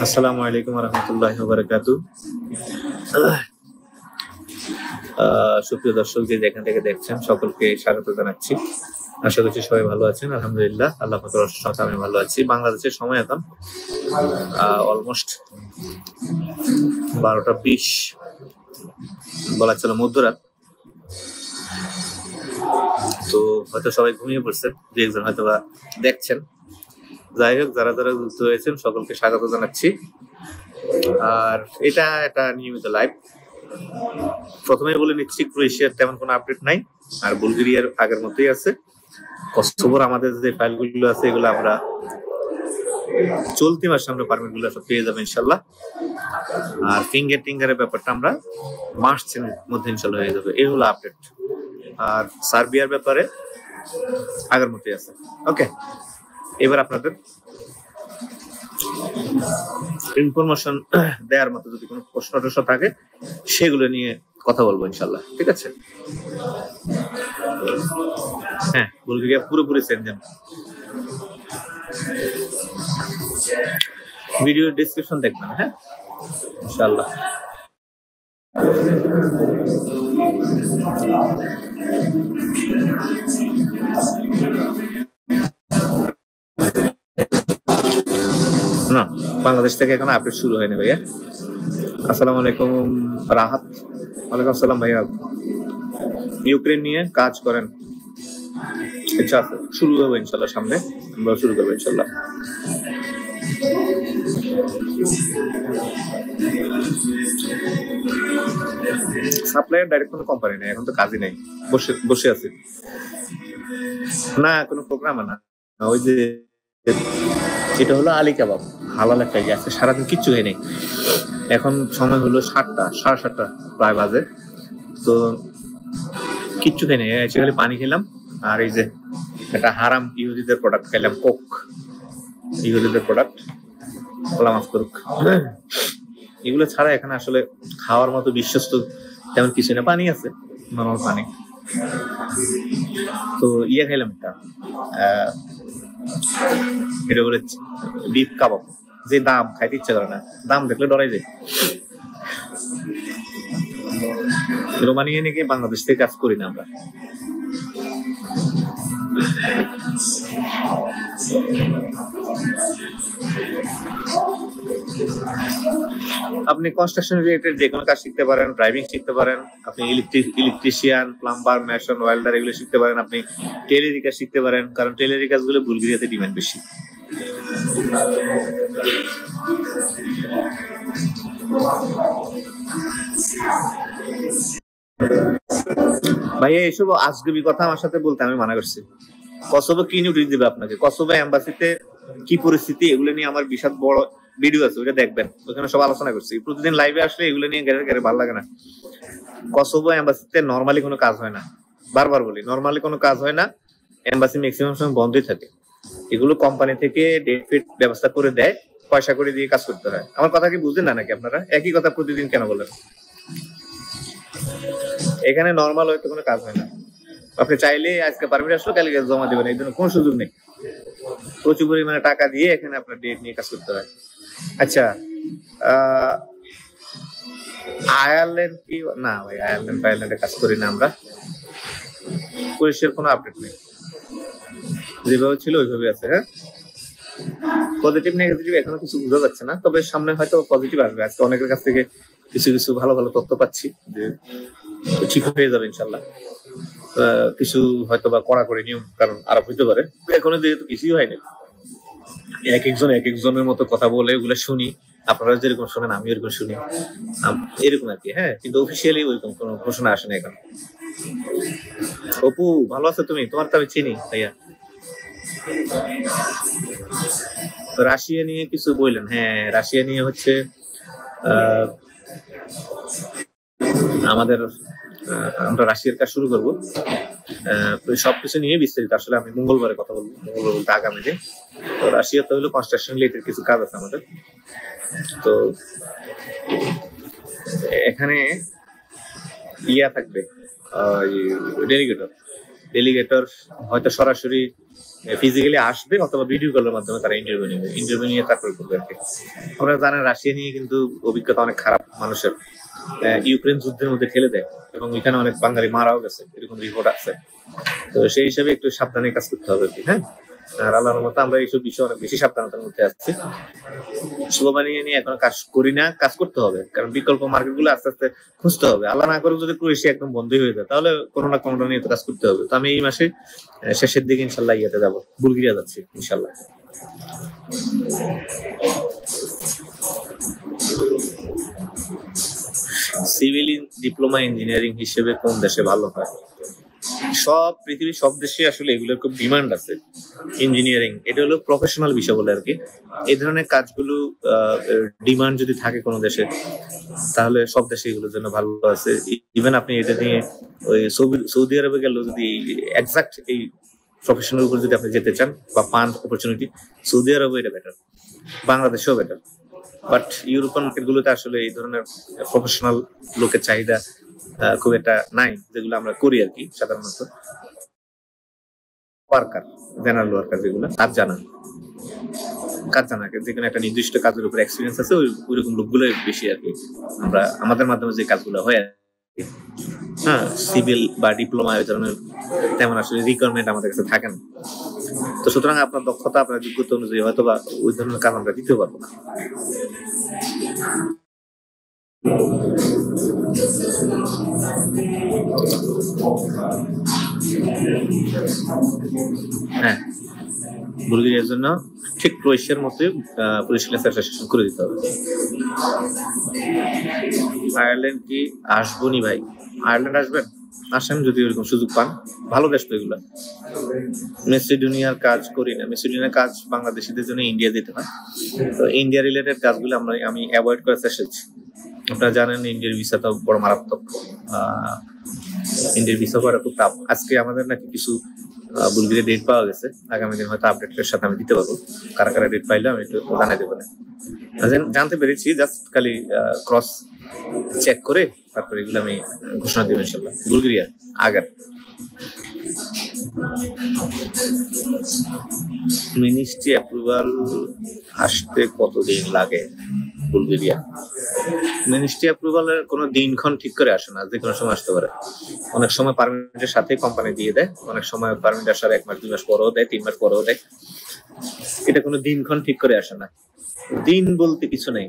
আসসালামু আলাইকুম রহমতুল্লাহি ওয়া বারাকাতুহু। সুপ্রিয় দর্শক যে যেখান থেকে দেখছেন সকলকে স্বাগত জানাচ্ছি। আশা করছি সবাই ভালো আছেন। আলহামদুলিল্লাহ, আল্লাহ পাকের অশেষ রহমতে আমি ভালো আছি। বাংলাদেশের সময় এখন অলমোস্ট 12টা 20 বলা চলে, মধ্যরাত। তো হয়তো সবাই ঘুমিয়ে পড়ছেন, দু একজন হয়তো বা দেখছেন। যাই হোক, যারা যারা যুক্ত হয়েছেন সকলকে স্বাগত জানাচ্ছি। আর এটা একটা নিয়মিত লাইভ। প্রথমেই বলে নিচ্ছি, ক্রোয়েশিয়ার তেমন কোনো আপডেট নাই, আর বুলগেরিয়ার আগের মতোই আছে। কসোভোর আমাদের যে ফাইলগুলো আছে এগুলো আমরা চলতি মাসে আমরা পারমিটগুলো সব পেয়ে যাবো ইনশাল্লাহ। আর ফিঙ্গারের ব্যাপারটা আমরা মার্চের মধ্যে ইনশাল্লাহ হয়ে যাবে। এই হলো আপডেট। আর সার্বিয়ার ব্যাপারে আগের মতোই আছে। ওকে, এবার আপনাদের ইনফরমেশন দেওয়ার মতো যদি কোনো প্রশ্ন টশ্ন থাকে সেগুলো নিয়ে কথা বলবো ইনশাল্লাহ, ঠিক আছে? হ্যাঁ, বুলগেরিয়া পুরোপুরি সেনজেন। ভিডিও ডেসক্রিপশন দেখবেন, হ্যাঁ ইনশাল্লাহ। না, বাংলাদেশ থেকে এখন আপডেট শুরু হয়নি ভাইয়া। আসসালামু আলাইকুম রাহাত। ওয়ালাইকুম আসসালাম ভাইয়া। ইউক্রেন নিয়ে কাজ করেন? আচ্ছা, শুরু হবে ইনশাল্লাহ, সামনে আমরা শুরু করবো ইনশাল্লাহ। সাপ্লাইয়ের ডাইরেক্ট কোনো কোম্পানি নেই, এখন তো কাজই নেই, বসে আছে। না, কোনো প্রোগ্রাম না। ওই যে এটা হলো আলী কাবাব, হালাল একটা ইয়ে। আজকে সারাদিন কিচ্ছু খাই নেই। এখন সময় হলো 7টা 7:30 প্রায় বাজে। তো কিচ্ছু খাই নেই, খালি পানি খেলাম। আর এই যে একটা হারাম ইহুদিদের প্রোডাক্ট খাইলাম, কোক। ইহুদিদের প্রোডাক্ট, আল্লাহ মাফ করুক। এগুলো ছাড়া এখানে আসলে খাওয়ার মতো বিশ্বস্ত তেমন কিছু না। পানি আছে, নরমাল পানি। তো খাইলাম এটা বলে বিফ কাবাব। যে দাম, খাইতে ইচ্ছা করে না, দাম দেখলে ডরাই যায়। রোমানিয়া নাকি বাংলাদেশ থেকে কাজ করি না আমরা। আপনি কনস্ট্রাকশন রিলেটেড যে কোনো কাজ শিখতে পারেন, ড্রাইভিং শিখতে পারেন, আপনি ইলেকট্রিশিয়ান, প্লাম্বার, মেশন, ওয়েল্ডার এগুলো শিখতে পারেন, আপনি টেইলরিং কাজ শিখতে পারেন, কারণ টেইলরিং কাজগুলো বুলগেরিয়াতে ডিমান্ড বেশি। ভাইয়া এসব আজগুবি কথা আমার সাথে বলতে আমি মানা করছি। কসোভো কি নিউজ দিবে আপনাকে, কসোভো এম্বাসিতে কি পরিস্থিতি, এগুলো নিয়ে আমার বিশাল বড় ভিডিও আছে, ওইটা দেখবেন। ওখানে সব আলোচনা করছি। প্রতিদিন লাইভে আসলে এগুলো নিয়ে গেড়ে ভালো লাগে না। কসোভো এম্বাসিতে নর্মালি কোনো কাজ হয় না, বারবার বলি, নর্মালি কোনো কাজ হয় না। এম্বাসি ম্যাক্সিমাম সময় বন্ধই থাকে। এগুলো কোম্পানি থেকে ডেট ফিট ব্যবস্থা করে দেয়, পয়সা করে দিয়ে কাজ করতে হয়। আমার কথা কি বুঝলেন না নাকি আপনারা? একই কথা প্রতিদিন কেন বলেন? এখানে নর্মাল হয়তো কোনো কাজ হয় না। আপনি চাইলে আজকে পারমিট আসলো, কালকে জমা দেবেন, এই জন্য কোনো সুযোগ নেই। প্রচুর পরিমাণে টাকা দিয়ে এখানে আপনার ডেট নিয়ে কাজ করতে হয়। আচ্ছা, আয়ারল্যান্ড কি না ভাই? আয়ারল্যান্ডে কাজ করি না আমরা। ক্রোয়েশিয়ার কোনো আপডেট নেই, যেভাবে ছিল ওইভাবে আছে। হ্যাঁ, পজিটিভ নেগেটিভ এখনো কিছু বোঝা যাচ্ছে না, তবে সামনে হয়তো পজিটিভ আসবে। আজকে অনেকের কাছ থেকে কিছু কিছু ভালো ভালো তথ্য পাচ্ছি যে ঠিক হয়ে যাবে ইনশাল্লাহ। কিছু হয়তো বা কড়াকড়ি নিয়ম কারণ আরোপ হইতে পারে। এখনো যেহেতু কিছুই হয়নি, এক একজনের মতো কথা বলে ওগুলো শুনি। আপনারা যেরকম শোনেন আমি এরকম শুনি, এরকম আর কি। হ্যাঁ, কিন্তু অফিসিয়ালি ওইরকম কোনো ঘোষণা আসে না এখন। অপু, ভালো আছো তুমি? তোমার তো আমি চিনি ভাইয়া। রাশিয়া নিয়ে কিছু বললেন? হ্যাঁ, রাশিয়া নিয়ে হচ্ছে আমরা রাশিয়ার কাজ শুরু করবো। সবকিছু নিয়ে বিস্তারিত আসলে আমি মঙ্গলবারে কথা বলবো, মঙ্গলবার বলতে আগামী দিন। তো রাশিয়াতে হলো কনস্ট্রাকশন রিলেটেড কিছু কাজ আছে আমাদের। তো এখানে থাকবে ডেলিগেটর হয়তো সরাসরি ফিজিক্যালি আসবে অথবা ভিডিও কলের মাধ্যমে তারা ইন্টারভিউ নিয়ে তারপরে করবে আর কি। আপনারা জানেন রাশিয়া নিয়ে কিন্তু অভিজ্ঞতা অনেক খারাপ মানুষের, ইউক্রেন যুদ্ধের মধ্যে ঠেলে দেয় এবং এখানে অনেক বাঙালি মারাও গেছে, এরকম রিপোর্ট আছে। তো সেই হিসাবে একটু সাবধানে কাজ করতে হবে আর কি। হ্যাঁ, আর আল্লাহর মতো আমরা এইসব বিষয়ে অনেক বেশি সাবধানতার মধ্যে আছি। শুভবানিয়ে নিয়ে এখন কাজ করি না, কাজ করতে হবে, কারণ বিকল্প মার্কেট গুলো আস্তে আস্তে খুঁজতে হবে। আল্লাহ না করে যদি ক্রোয়েশিয়া একদম বন্ধই হয়ে যায় তাহলে কোনো না কোনোটা নিয়ে তো কাজ করতে হবে। তো আমি এই মাসে শেষের দিকে ইনশাল্লাহ ইয়েতে যাবো, বুলগেরিয়া যাচ্ছি ইনশাল্লাহ। সিভিল ডিপ্লোমা ইঞ্জিনিয়ারিং হিসেবে কোন দেশে ভালো হয়? সব পৃথিবীর সব দেশে আসলে এগুলোর খুব ডিমান্ড আছে। ইঞ্জিনিয়ারিং এটা হলো প্রফেশনাল বিষয় বলে আর কি। এই ধরনের কাজগুলো ডিমান্ড যদি থাকে কোনো দেশে তাহলে সব দেশে এগুলোর জন্য ভালো আছে। ইভেন আপনি এটা নিয়ে ওই সৌদি আরবে গেলেও যদি এক্সাক্ট এই প্রফেশনাল উপর যদি আপনি যেতে চান বা পান অপরচুনিটি, সৌদি আরবে এটা বেটার, বাংলাদেশেও বেটার। বাট ইউরোপিয়ান মার্কেট গুলোতে আসলে এই ধরনের প্রফেশনাল লোকের চাহিদা খুব একটা নাই, যেগুলো আমরা করি আর কি সাধারণত। ওয়ার্কার, জেনারেল ওয়ার্কার যেগুলো কাজ জানা যেখানে একটা নির্দিষ্ট কাজের উপর এক্সপিরিয়েন্স আছে, ওইরকম লোকগুলোই বেশি আর কি আমরা আমাদের মাধ্যমে যে কাজগুলো হয় আর কি। হ্যাঁ, সিভিল বা ডিপ্লোমা এই ধরনের তেমন আসলে রিকোয়ারমেন্ট আমাদের কাছে থাকে না। তো সুতরাং আপনার দক্ষতা, আপনার যোগ্যতা অনুযায়ী হয়তো বা ওই ধরনের কাজ আমরা দিতে পারবো না। হ্যাঁ, বুলগেরিয়ার জন্য ঠিক ক্রোয়েশিয়ার মতোই পুলিশ রেজিস্ট্রেশন করে দিতে হবে। আয়ারল্যান্ড কি আসবো নি ভাই? আয়ারল্যান্ড আসবেন, আসেন যদি ওইরকম সুযোগ পান, ভালো দেশ তো এগুলো। মেসিডোনিয়ার কাজ করি না, মেসিডোনিয়ার কাজ বাংলাদেশিদের জন্য ইন্ডিয়া যেতে হয়। তো ইন্ডিয়া রিলেটেড কাজগুলো আমি অ্যাভয়েড করার চেষ্টা করছি। আপনারা জানেন ইন্ডিয়ার ভিসা তো বড় মারাত্মক, ইন্ডিয়ার ভিসা করা খুব টাফ। আজকে আমাদের নাকি কিছু বুলগেরিয়া ডেট পাওয়া গেছে, আগামী দিন হয়তো আপডেটের সাথে আমি দিতে পারবো। কারা কারা ডেট পাইলে আমি একটু জানাই দেবো। জানতে পেরেছি, জাস্ট খালি ক্রস চেক করে তারপরে এগুলো আমি ঘোষণা দেবো ইনশাল্লাহ। বুলগেরিয়া আগের মিনিস্ট্রি অ্যাপ্রুভাল আসতে কতদিন লাগে? বুলগেরিয়া মিনিস্ট্রি অ্যাপ্রুভালের কোনো দিনক্ষণ ঠিক করে আসে না, যে কোনো সময় আসতে পারে। অনেক সময় পারমিটের সাথে কোম্পানি দিয়ে দেয়, অনেক সময় পারমিট আসার 1 মাস 2 মাস পরেও দেয়, 3 মাস পরেও দেয়। এটা কোনো দিনক্ষণ ঠিক করে আসে না, দিন বলতে কিছু নেই।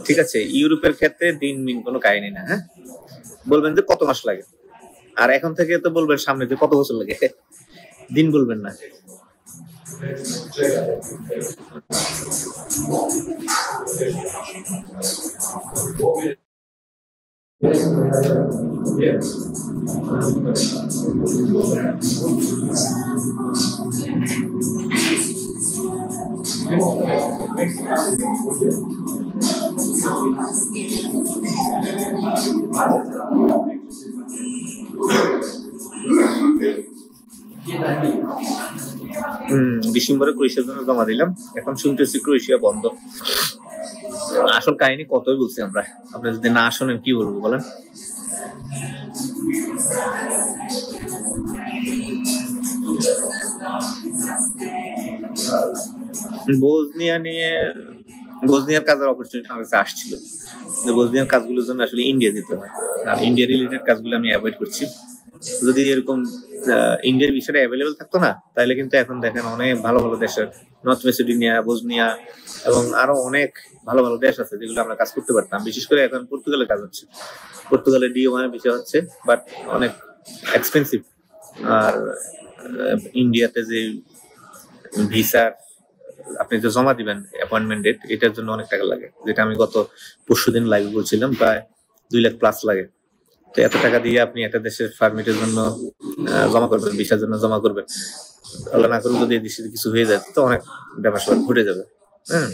ঠিক আছে, ইউরোপের ক্ষেত্রে দিন মিন কোনো কাহিনী না। হ্যাঁ, বলবেন যে কত মাস লাগে, আর এখন থেকে তো বলবেন সামনে যে কত বছর লাগে, দিন বলবেন না। ডিসেম্বরে ক্রোয়েশিয়ার জন্য জমা দিলাম, এখন শুনতেছি ক্রোয়েশিয়া বন্ধ। আসল কাহিনী কতই বলছি আমরা, আপনি যদি না শোনেন কি বলবো বলেন? বসনিয়ার কাজের অপরচুনিটি আমার কাছে আসছিল, বসনিয়ার কাজগুলোর জন্য আসলে ইন্ডিয়া যেতে হয়, আর ইন্ডিয়া রিলেটেড কাজগুলো আমি অ্যাভয়েড করছি। যদি এরকম ইন্ডিয়ার বিষয়টা অ্যাভেলেবেল থাকতো না, তাহলে কিন্তু এখন দেখেন অনেক ভালো ভালো দেশের, নর্থ মেসিডোনিয়া, বসনিয়া এবং আরো অনেক ভালো ভালো দেশ আছে যেগুলো আমরা কাজ করতে পারতাম। বিশেষ করে এখন পর্তুগালে কাজ হচ্ছে, পর্তুগালে D1 বিষয় হচ্ছে, বাট অনেক এক্সপেন্সিভ। আর ইন্ডিয়াতে যে ভিসা আপনি যে জমা দিবেন অ্যাপয়েন্টমেন্ট ডেট, এটার জন্য অনেক টাকা লাগে, যেটা আমি গত পরশুদিন লাইভ বলছিলাম, প্রায় 2 লাখ প্লাস লাগে। তো এত টাকা দিয়ে আপনি একটা দেশের পারমিটের জন্য জমা করবেন, ভিসার জন্য জমা করবেন, আল্লাহ না করুন যদি দেশে কিছু হয়ে যায় তো অনেক ব্যাপার স্যাপার ঘটে যাবে। হ্যাঁ,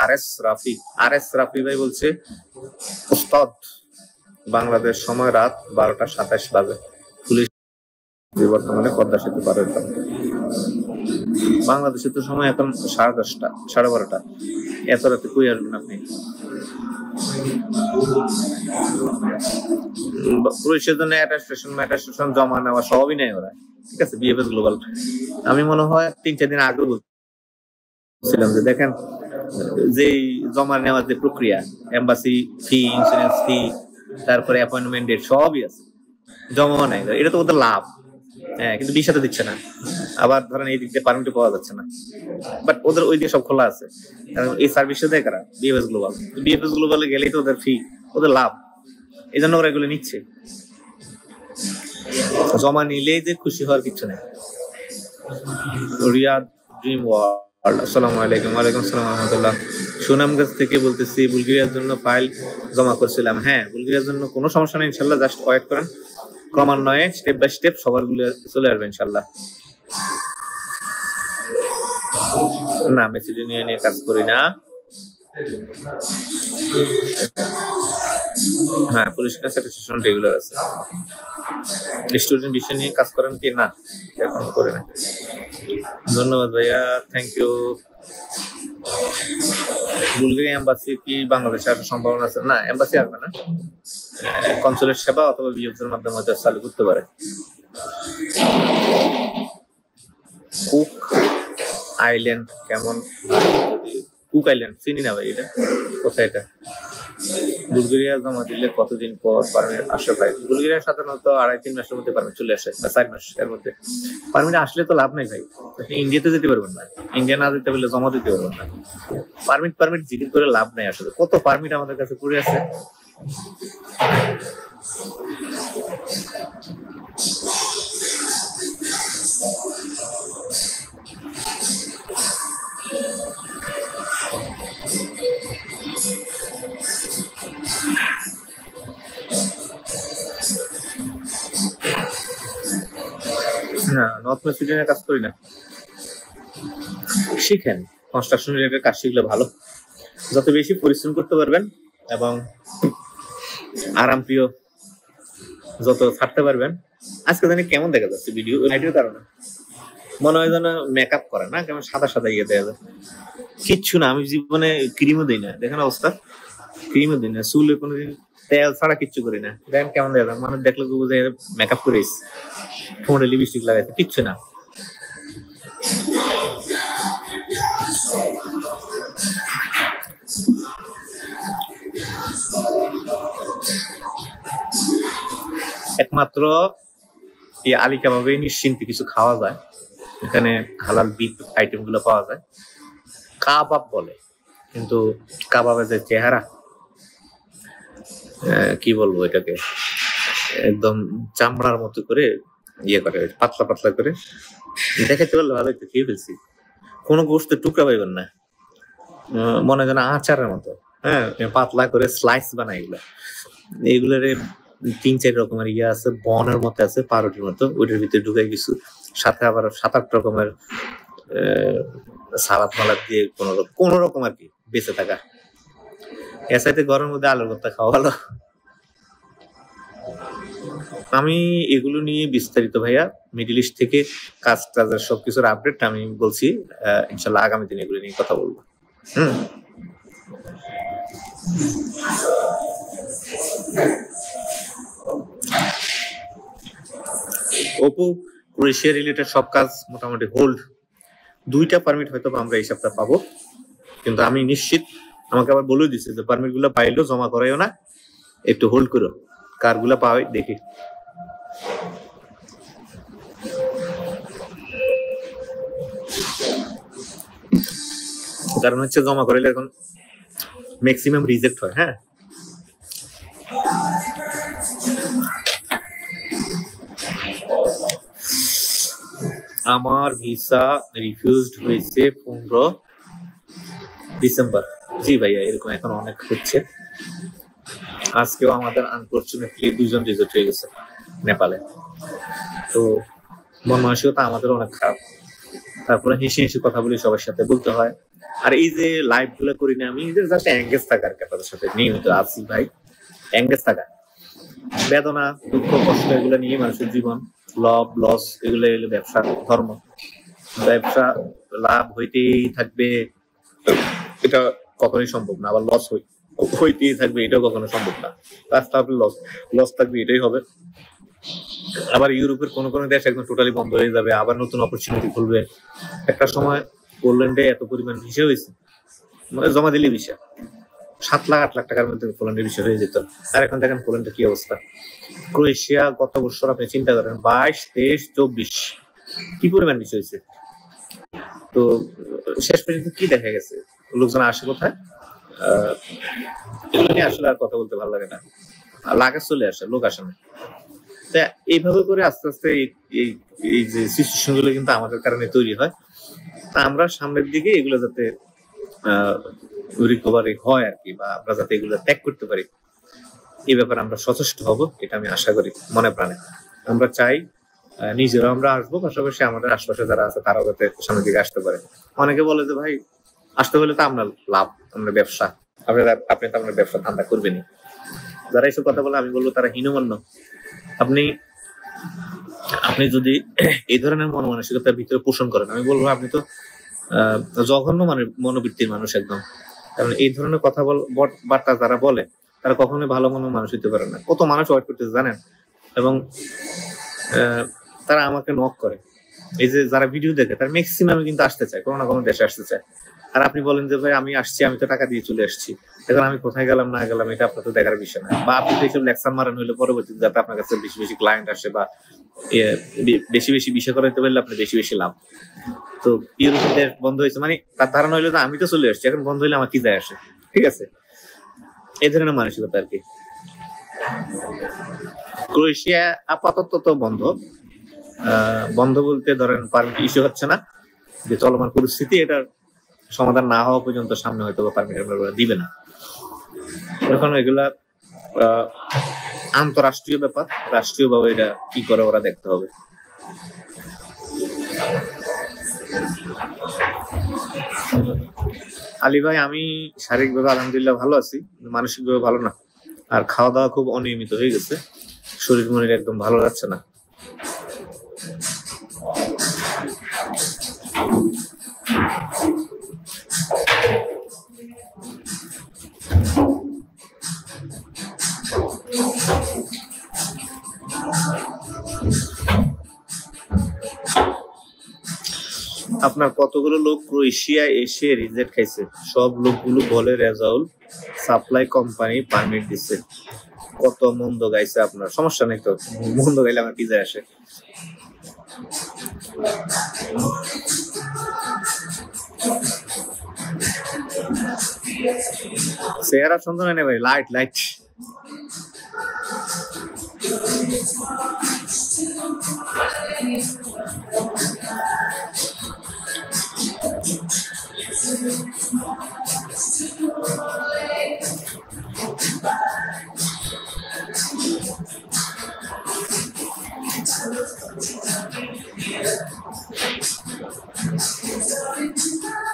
আর এস রাফি ভাই বলছে, উস্তাদ বাংলাদেশ সময় রাত 12টা 27 বাজে, পুলিশ বর্তমানে পদ্মা সেতু পার হইতাম। বাংলাদেশে তো সময় এখন 10:30 12:30, এত রাতে কই আসবেন আপনি? পুলিশের জন্য অ্যাটাস্টেশন জমা নেওয়া সবই নেয় ওরা, ঠিক আছে। বিএফএস গ্লোবাল আমি মনে হয় 3-4 দিন আগে বলছিলাম যে দেখেন যে জমা নেওয়ার যে প্রক্রিয়া, এম্বাসি ফি, ইন্স্যুরেন্স ফি, তারপরে অ্যাপয়েন্টমেন্ট ডেট সবই আছে, জমা নেয়। এটা তো ওদের লাভ, হ্যাঁ, কিন্তু ভিসাটা দিচ্ছে না। আবার ধরেন এই দিক দিয়ে পারমিট পাওয়া যাচ্ছে না, বাট ওদের ওই দিয়ে সব খোলা আছে। এই সার্ভিসটা দেয় কারা? BFS global. বিএফএস গ্লোবালে গেলেই তো ওদের ফি, ওদের লাভ, এই জন্য ওরা এগুলো নিচ্ছে। জমা নিলেই যে খুশি হওয়ার কিছু নেই। রিয়াদ ড্রিম ওয়ার্ল্ড, আসসালামু আলাইকুম। ওয়ালাইকুম আসসালাম রহমতুল্লাহ। সুনামগঞ্জ থেকে বলতেছি, বুলগেরিয়ার জন্য ফাইল জমা করছিলাম। হ্যাঁ, বুলগেরিয়ার জন্য কোনো সমস্যা নেই ইনশাল্লাহ, জাস্ট ওয়েট করেন, ক্রমান্বয়ে স্টেপ বাই স্টেপ সবার গুলো চলে আসবে ইনশাল্লাহ। না, মেসিডোনিয়া নিয়ে কাজ করি না। হ্যাঁ, পুলিশ সার্টিফিকেশন রেগুলার আছে। স্টুডেন্ট বিষয় নিয়ে কাজ করেন কি? না, এখন করে না। ধন্যবাদ ভাইয়া, থ্যাংক ইউ। বুলগেরিয়া এম্বাসি কি বাংলাদেশে আসার সম্ভাবনা আছে? না, এম্বাসি আসবে না, কনসুলেট সেবা অথবা বিএফএস এর মাধ্যমে চালু করতে পারে। কুক আইল্যান্ড কেমন? কুক আইল্যান্ড চিনি না ভাই, এটা কোথায়? এটা বুলগেরিয়া জমা দিলে কতদিন পর পারমিট আসে ভাই? বুলগেরিয়া সাধারণত 2.5-3 মাসের মধ্যে পারমিট চলে আসে, বা 4 মাস এর মধ্যে। পারমিট আসলে তো লাভ নাই ভাই, ইন্ডিয়াতে যেতে পারবেন না, ইন্ডিয়া না যেতে পারলে জমা দিতে পারবেন না। পারমিট জিজ্ঞেস করে লাভ নাই আসলে। কত পারমিট আমাদের কাছে পড়ে আছে। না, নর্থ মেসিডোনিয়ার কাজ করি না। শিখেন, কনস্ট্রাকশন রিলেটেড কাজ শিখলে ভালো। যত বেশি পরিশ্রম করতে পারবেন এবং আরামপ্রিয় যত থাকতে পারবেন। আজকে জানি কেমন দেখা যাচ্ছে ভিডিও, লাইটের কারণে মনে হয় যেন মেকআপ করে না, কেমন সাদা সাদা ইয়ে দেওয়া যায়। কিচ্ছু না, আমি জীবনে ক্রিমও দিই না, দেখেন অবস্থা, ক্রিমও দিই না, চুলে কোনোদিন তেল ছাড়া কিচ্ছু করি না। দেখেন কেমন দেখা যায়, মানুষ দেখলে বুঝে মেকআপ করিস, ফোনে লিপস্টিক লাগাইছে, কিচ্ছু না। একমাত্র এই আলী কাবাবে নিশ্চিন্তে কিছু খাওয়া যায়, এখানে হালাল বিফ আইটেম গুলো পাওয়া যায়। কাবাব বলে, কিন্তু কাবাবের যে চেহারা, কি বলবো এটাকে, একদম চামড়ার মতো করে ইয়ে করে, পাতলা পাতলা করে দেখাতে পারলে ভালো একটু খেয়ে ফেলছি। কোনো গোষ্ঠের টুকরা পাইবেন না, মনে হয় যেন আচারের মতো, হ্যাঁ, পাতলা করে স্লাইস বানায় এগুলো। এইগুলোর 3-4 রকমের ইয়ে আছে, বনের মতো আছে, পাউরুটির মতো, ওইটার ভিতরে ঢুকে কিছু, সাথে আবার 7-8 রকমের সালাদ মালাদ দিয়ে কোন রকম আর কি বেঁচে থাকা। এর সাথে গরমের মধ্যে আলুর ভর্তা খাওয়া ভালো। আমি এগুলো নিয়ে বিস্তারিত ভাইয়া মিডল ইস্ট থেকে কাজ টাজের সবকিছুর আপডেট আমি বলছি, ইনশাল্লাহ আগামী দিনে এগুলো নিয়ে কথা বলবো। ওপো ক্রোয়েশিয়া রিলেটেড সব কাজ মোটামুটি হোল্ড। 2টা পারমিট হয়তো আমরা এই সপ্তাহে পাবো, কিন্তু আমি নিশ্চিত, আমাকে আবার বলে দিচ্ছে যে পারমিট গুলো পাইলেও জমা করাইও না, একটু হোল্ড করো, কার গুলা পাওয়াই দেখি। কারণ হচ্ছে জমা করাইলে এখন ম্যাক্সিমাম রিজেক্ট হয়। হ্যাঁ, আমার ভিসা রিফিউজড হয়েছে 15 ডিসেম্বর। জি ভাইয়া, এরকম এখন অনেক হচ্ছে। আজকেও আমাদের আনফরচুনেটলি 2 জন রিজেক্ট হয়ে গেছে নেপালে। তো মন মানসিকতা আমাদের অনেক খারাপ। তারপরে হেসে হেসে কথা বলি, সবার সাথে বলতে হয়। আর এই যে লাইভ গুলো করি না আমি, এদের জাস্ট এঙ্গেজ থাকার, তাদের সাথে নিয়মিত আছি ভাই, এঙ্গেজ থাকা। বেদনা, দুঃখ, কষ্ট এগুলো নিয়ে মানুষের জীবন, লাভ লস এগুলো এলো ব্যবসা ধর্ম। ব্যবসা লাভ হইতেই থাকবে, এটা কখনোই সম্ভব না, আবার লস হইতেই থাকবে, এটাও কখনো সম্ভব না। রাস্তা লস লস থাকবে, এটাই হবে। আবার ইউরোপের কোন কোন দেশ একদম টোটালি বন্ধ হয়ে যাবে, আবার নতুন অপরচুনিটি খুলবে। একটা সময় পোল্যান্ডে এত পরিমাণ ভিসা হয়েছে, মানে জমা দিলে ভিসা 7 লাখ 8 লাখ টাকার মধ্যে পোল্যান্ডের ভিসা হয়ে যেত। আর এখন দেখেন পোল্যান্ডের কি অবস্থা। ক্রোয়েশিয়া গত বছর আপনি চিন্তা করেন 22, 23, 24 কি পরিমাণ ভিসা হয়েছে। তো শেষ পর্যন্ত কি দেখা গেছে, লোকজন আসে কোথায়, এগুলো নিয়ে আসলে আর কথা বলতে ভালো লাগে না, লাগেজ চলে আসে, লোক আসে না। তা এইভাবে করে আস্তে আস্তে এই যে সিচুয়েশন গুলো কিন্তু আমাদের কারণে তৈরি হয়। তা আমরা সামনের দিকে এগুলো যাতে রিকভারি হয় আর কি, বা আমরা যাতে এগুলো ত্যাগ করতে পারি, এই ব্যাপারে আমরা সচেষ্ট হব, এটা আমি আশা করি মনে প্রাণে। আমরা চাই নিজেরা আমরা আসবো, পাশাপাশি আমাদের আশপাশে যারা আছে তারাও যাতে সামনের দিকে আসতে পারে। অনেকে বলে যে ভাই আসতে হলে তো আপনার লাভ, আপনার ব্যবসা, আপনি তো আপনার ব্যবসা ধান্দা করবেনই। যারা এইসব কথা বলে আমি বলবো তারা হীনমন্য। আপনি যদি এই ধরনের মন মানসিকতার ভিতরে পোষণ করেন, আমি বলবো আপনি তো জঘন্য মনোবৃত্তির মানুষ একদম। কারণ এই ধরনের কথা বার্তা যারা বলে তারা কখনোই ভালো মনের মানুষ হতে পারে না। কত মানুষ ওয়েট করতেছে জানেন, এবং তারা আমাকে নক করে, এই যে যারা ভিডিও দেখে তার ম্যাক্সিমাম কিন্তু আসতে চায়, কোনো না কোনো দেশে আসতে চায়। আর আপনি বলেন যে ভাই আমি আসছি, আমি তো টাকা দিয়ে চলে আসছি, এখন আমি কোথায় গেলাম না গেলাম এটা আপনার তো দেখার বিষয় না। বা আপনি তো এইসব লেকচার মারেন হইলে পরবর্তীতে যাতে আপনার কাছে বেশি বেশি ক্লায়েন্ট আসে, বা বেশি বেশি বিষয় করাইতে পারলে আপনার বেশি বেশি লাভ। তো ইউরোপের দেশ বন্ধ হয়েছে মানে তার ধারণা হইলো যে আমি তো চলে আসছি, এখন বন্ধ হইলে আমার কি যায় আসে। ঠিক আছে, এই ধরনের মানসিকতা আর কি। ক্রোয়েশিয়া আপাতত তো বন্ধ, বন্ধ বলতে ধরেন পারমিট ইস্যু হচ্ছে না, যে চলমান পরিস্থিতি এটার সমাধান না হওয়া পর্যন্ত সামনে হয়তো পারমিট দিবে না। এখন এগুলা আন্তরাষ্ট্রীয় ব্যাপার, রাষ্ট্রীয় ভাবে এটা কি করে ওরা দেখতে হবে। আলী ভাই আমি শারীরিকভাবে আলহামদুলিল্লাহ ভালো আছি, মানসিকভাবে ভালো না। আর খাওয়া দাওয়া খুব অনিয়মিত হয়ে গেছে, শরীর মনের একদম ভালো যাচ্ছে না। আপনার কতগুলো লোক ক্রোয়েশিয়া এসে রিজেক্ট খাইছে, সব লোকগুলো বলে রেজাউল সাপ্লাই কোম্পানি পারমিট দিচ্ছে। কত মন্দ গাইছে আপনার, সমস্যা নেই তো, মন্দ গাইলে আমার কি যায় আসে। চেহারা সুন্দর নেই ভাই, লাইট লাইট।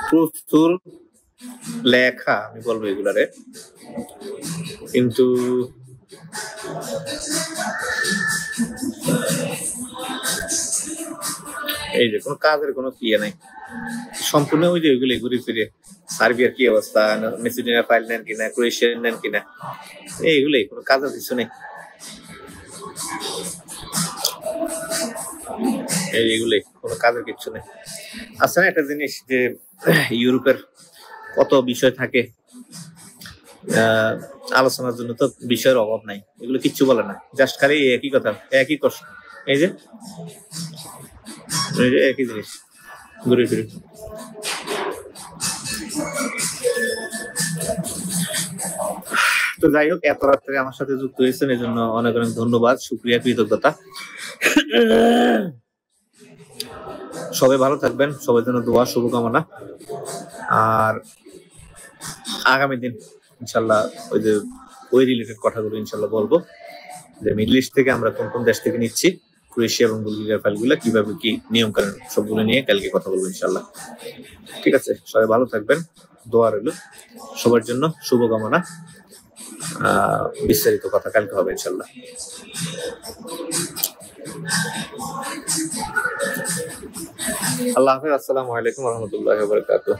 প্রচুর লেখা আমি বলবো এগুলারে, কিন্তু এই যে কোনো কাজের কোনো ইয়ে নাই, সম্পূর্ণ ওই যে ওইগুলো ঘুরে ফিরে সার্বিয়ার কি অবস্থা, মেসিডোনিয়া ফাইল নেন কিনা, ক্রোয়েশিয়া নেন কিনা, এইগুলোই, কোনো কাজের কিছু নেই। এইগুলোই, কোনো কাজের কিছু নেই। আচ্ছা না একটা জিনিস, যে ইউরোপের কত বিষয় থাকে আলোচনার জন্য, তো বিষয়ের অভাব নাই, এগুলো কিচ্ছু বলে না, জাস্ট খালি একই কথা, একই কষ্ট, এই যে একই জিনিস ঘুরে ফিরে। তো যাই হোক, এত রাত্রে আমার সাথে যুক্ত হয়েছেন এই জন্য অনেক অনেক ধন্যবাদ, শুকরিয়া, কৃতজ্ঞতা। সবাই ভালো থাকবেন, সবার জন্য দোয়া, শুভকামনা। আর আগামী দিন ইনশাল্লাহ ওই রিলেটেড কথাগুলো ইনশাল্লাহ বলবো, যে মিডল ইস্ট থেকে আমরা কোন কোন দেশ থেকে নিচ্ছি ক্রোয়েশিয়া এবং বুলগেরিয়ার ফাইলগুলো, কিভাবে কি নিয়ম কানুন সবগুলো নিয়ে কালকে কথা বলবো ইনশাল্লাহ। ঠিক আছে, সবাই ভালো থাকবেন, দোয়া রইল সবার জন্য, শুভকামনা। বিস্তারিত কথা কালকে হবে ইনশাল্লাহ। আল্লাহ হাফেজ, আসসালামু আলাইকুম ওয়া রাহমাতুল্লাহি ওয়া বারাকাতুহু।